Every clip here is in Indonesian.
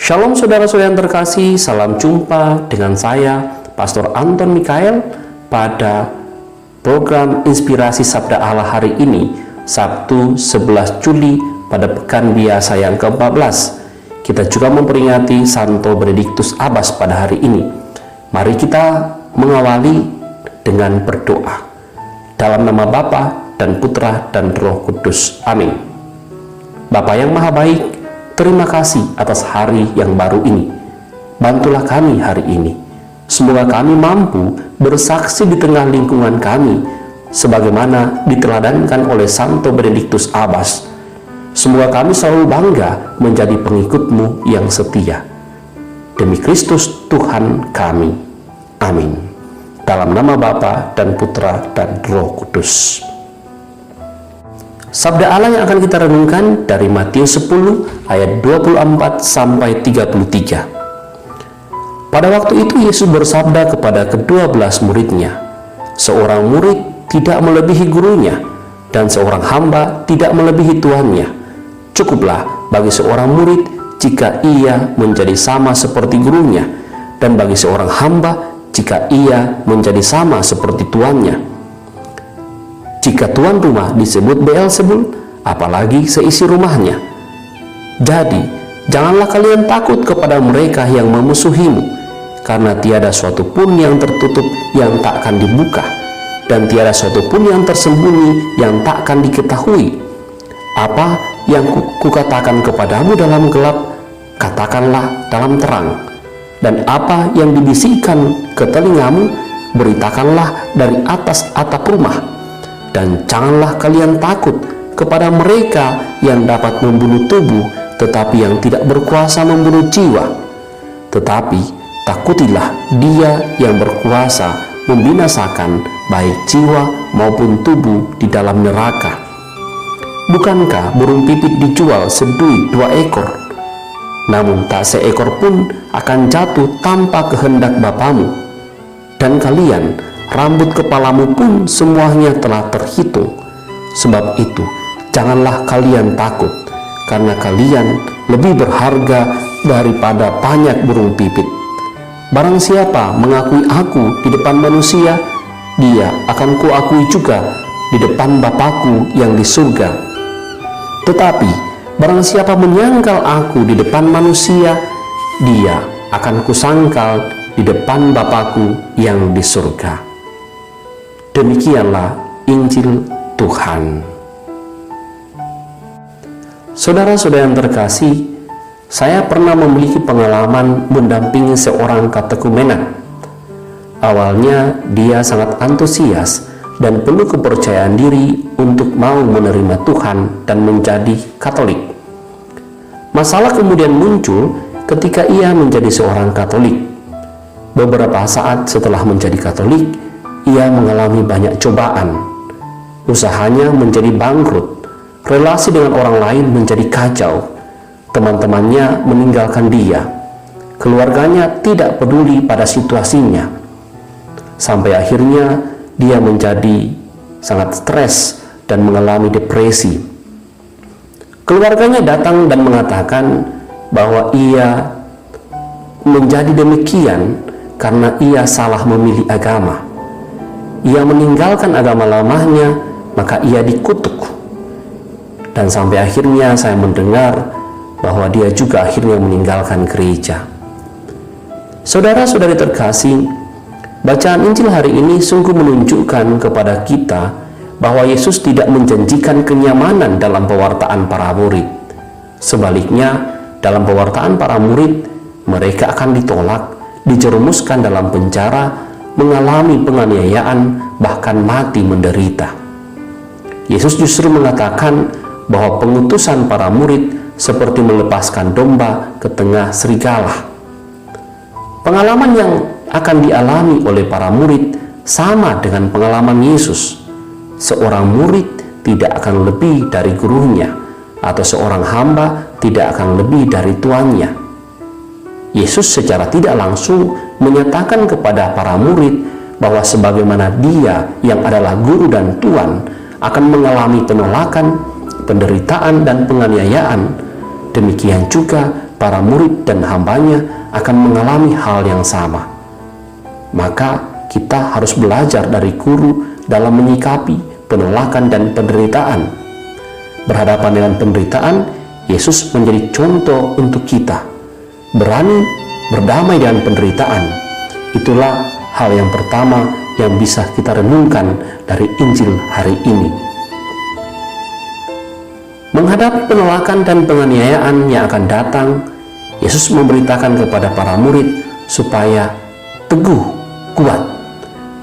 Shalom saudara-saudara yang terkasih, salam jumpa dengan saya, Pastor Anton Mikael, pada program Inspirasi Sabda Allah hari ini, Sabtu 11 Juli pada pekan biasa yang ke-14. Kita juga memperingati Santo Benedictus Abbas pada hari ini. Mari kita mengawali dengan berdoa. Dalam nama Bapa dan Putra dan Roh Kudus. Amin. Bapa yang Maha Baik, terima kasih atas hari yang baru ini. Bantulah kami hari ini. Semoga kami mampu bersaksi di tengah lingkungan kami, sebagaimana diteladankan oleh Santo Benedictus Abbas. Semoga kami selalu bangga menjadi pengikut-Mu yang setia. Demi Kristus Tuhan kami. Amin. Dalam nama Bapa dan Putra dan Roh Kudus. Sabda Allah yang akan kita renungkan dari Matius 10 ayat 24 sampai 33. Pada waktu itu Yesus bersabda kepada ke-12 muridnya, "Seorang murid tidak melebihi gurunya, dan seorang hamba tidak melebihi tuannya. Cukuplah bagi seorang murid jika ia menjadi sama seperti gurunya, dan bagi seorang hamba jika ia menjadi sama seperti tuannya. Jika tuan rumah disebut Beelzebul, apalagi seisi rumahnya. Jadi, janganlah kalian takut kepada mereka yang memusuhimu, karena tiada suatu pun yang tertutup yang takkan dibuka, dan tiada suatu pun yang tersembunyi yang takkan diketahui. Apa yang kukatakan kepadamu dalam gelap, katakanlah dalam terang, dan apa yang dibisikkan ke telingamu, beritakanlah dari atas atap rumah. Dan janganlah kalian takut kepada mereka yang dapat membunuh tubuh, tetapi yang tidak berkuasa membunuh jiwa. Tetapi takutilah Dia yang berkuasa membinasakan baik jiwa maupun tubuh di dalam neraka. Bukankah burung pipit dijual seduit 2 ekor? Namun tak seekor pun akan jatuh tanpa kehendak Bapamu. Dan kalian, rambut kepalamu pun semuanya telah terhitung. Sebab itu, janganlah kalian takut, karena kalian lebih berharga daripada banyak burung pipit. Barang siapa mengakui aku di depan manusia, dia akan kuakui juga di depan Bapakku yang di surga. Tetapi, barang siapa menyangkal aku di depan manusia, dia akan kusangkal di depan Bapakku yang di surga." Demikianlah Injil Tuhan. Saudara-saudara yang terkasih, saya pernah memiliki pengalaman mendampingi seorang katekumenan. Awalnya dia sangat antusias dan penuh kepercayaan diri untuk mau menerima Tuhan dan menjadi Katolik. Masalah kemudian muncul ketika ia menjadi seorang Katolik. Beberapa saat setelah menjadi Katolik, ia mengalami banyak cobaan. Usahanya menjadi bangkrut, relasi dengan orang lain menjadi kacau, teman-temannya meninggalkan dia, keluarganya tidak peduli pada situasinya. Sampai akhirnya dia menjadi sangat stres dan mengalami depresi. Keluarganya datang dan mengatakan bahwa ia menjadi demikian karena ia salah memilih agama. Ia meninggalkan agama lamanya, maka ia dikutuk. Dan sampai akhirnya saya mendengar bahwa dia juga akhirnya meninggalkan gereja. Saudara-saudari terkasih, bacaan Injil hari ini sungguh menunjukkan kepada kita bahwa Yesus tidak menjanjikan kenyamanan dalam pewartaan para murid. Sebaliknya, dalam pewartaan para murid, mereka akan ditolak, dijerumuskan dalam penjara, mengalami penganiayaan, bahkan mati menderita. Yesus justru mengatakan bahwa pengutusan para murid seperti melepaskan domba ke tengah serigala. Pengalaman yang akan dialami oleh para murid sama dengan pengalaman Yesus. Seorang murid tidak akan lebih dari gurunya, atau seorang hamba tidak akan lebih dari tuannya. Yesus secara tidak langsung menyatakan kepada para murid bahwa sebagaimana Dia yang adalah guru dan tuan akan mengalami penolakan, penderitaan, dan penganiayaan, demikian juga para murid dan hambanya akan mengalami hal yang sama. Maka kita harus belajar dari guru dalam menyikapi penolakan dan penderitaan. Berhadapan dengan penderitaan, Yesus menjadi contoh untuk kita. Berani berdamai dengan penderitaan. Itulah hal yang pertama yang bisa kita renungkan dari Injil hari ini. Menghadapi penolakan dan penganiayaan yang akan datang, Yesus memberitakan kepada para murid supaya teguh, kuat.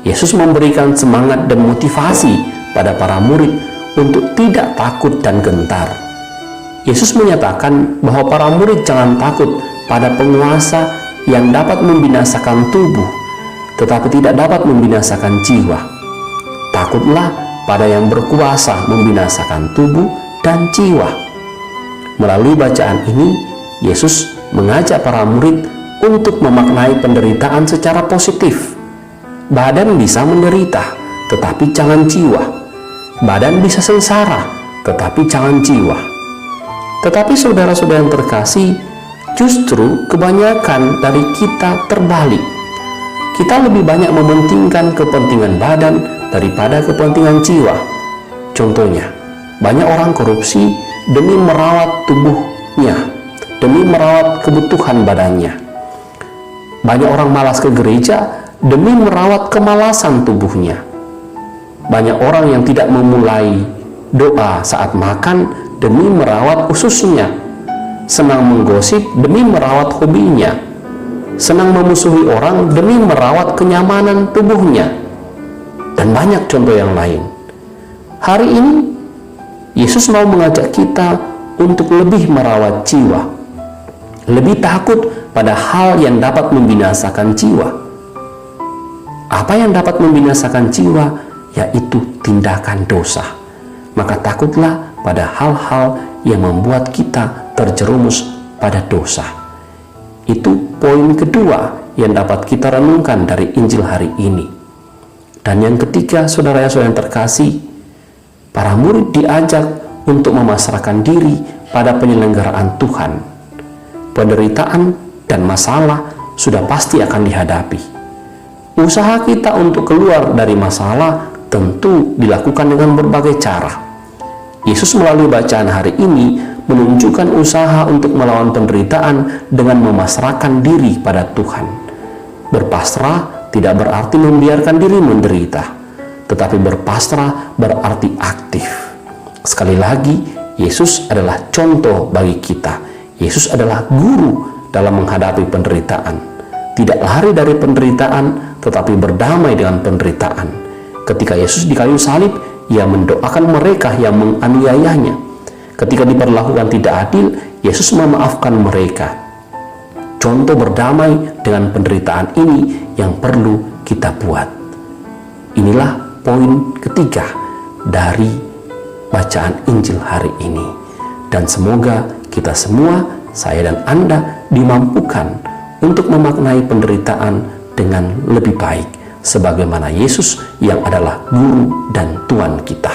Yesus memberikan semangat dan motivasi pada para murid untuk tidak takut dan gentar. Yesus menyatakan bahwa para murid jangan takut pada penguasa yang dapat membinasakan tubuh, tetapi tidak dapat membinasakan jiwa. Takutlah pada yang berkuasa membinasakan tubuh dan jiwa. Melalui bacaan ini, Yesus mengajak para murid untuk memaknai penderitaan secara positif. Badan bisa menderita, tetapi jangan jiwa. Badan bisa sengsara, tetapi jangan jiwa. Tetapi saudara-saudara yang terkasih, justru kebanyakan dari kita terbalik. Kita lebih banyak mementingkan kepentingan badan daripada kepentingan jiwa. Contohnya, banyak orang korupsi demi merawat tubuhnya, demi merawat kebutuhan badannya. Banyak orang malas ke gereja demi merawat kemalasan tubuhnya. Banyak orang yang tidak memulai doa saat makan demi merawat ususnya. Senang menggosip demi merawat hobinya. Senang memusuhi orang demi merawat kenyamanan tubuhnya. Dan banyak contoh yang lain. Hari ini, Yesus mau mengajak kita untuk lebih merawat jiwa. Lebih takut pada hal yang dapat membinasakan jiwa. Apa yang dapat membinasakan jiwa? Yaitu tindakan dosa. Maka takutlah pada hal-hal yang membuat kita terjerumus pada dosa. Itu poin kedua yang dapat kita renungkan dari Injil hari ini. Dan yang ketiga, saudara-saudara yang terkasih, para murid diajak untuk memasrahkan diri pada penyelenggaraan Tuhan. Penderitaan dan masalah sudah pasti akan dihadapi. Usaha kita untuk keluar dari masalah tentu dilakukan dengan berbagai cara. Yesus melalui bacaan hari ini menunjukkan usaha untuk melawan penderitaan dengan memasrahkan diri pada Tuhan. Berpasrah tidak berarti membiarkan diri menderita, tetapi berpasrah berarti aktif. Sekali lagi, Yesus adalah contoh bagi kita. Yesus adalah guru dalam menghadapi penderitaan. Tidak lari dari penderitaan, tetapi berdamai dengan penderitaan. Ketika Yesus di kayu salib, Ia mendoakan mereka yang menganiayanya. Ketika diperlakukan tidak adil, Yesus memaafkan mereka. Contoh berdamai dengan penderitaan ini yang perlu kita buat. Inilah poin ketiga dari bacaan Injil hari ini. Dan semoga kita semua, saya dan Anda, dimampukan untuk memaknai penderitaan dengan lebih baik, sebagaimana Yesus yang adalah Guru dan Tuhan kita.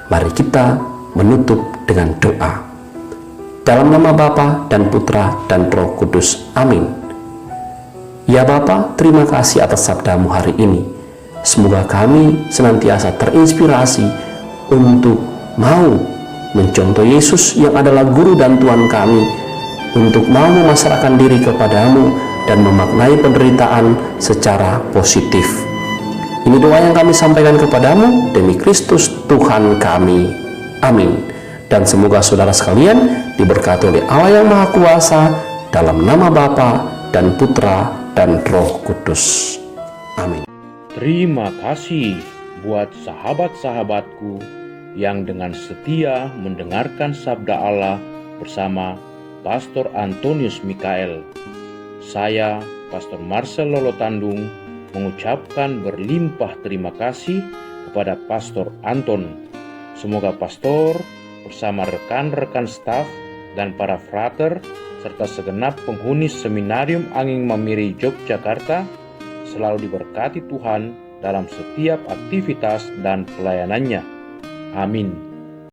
Mari kita menutup dengan doa. Dalam nama Bapa dan Putra dan Roh Kudus. Amin. Ya Bapa, terima kasih atas sabdamu hari ini. Semoga kami senantiasa terinspirasi untuk mau mencontoh Yesus yang adalah Guru dan Tuhan kami, untuk mau memasrahkan diri kepadamu dan memaknai penderitaan secara positif. Ini doa yang kami sampaikan kepadamu demi Kristus Tuhan kami. Amin. Dan semoga saudara sekalian diberkati oleh Allah yang Maha Kuasa, dalam nama Bapa dan Putra dan Roh Kudus. Amin. Terima kasih buat sahabat-sahabatku yang dengan setia mendengarkan sabda Allah bersama Pastor Antonius Mikael. Saya, Pastor Marcel Lolotandung, mengucapkan berlimpah terima kasih kepada Pastor Anton. Semoga Pastor bersama rekan-rekan staf dan para frater serta segenap penghuni Seminarium Angin Mamiri Yogyakarta selalu diberkati Tuhan dalam setiap aktivitas dan pelayanannya. Amin.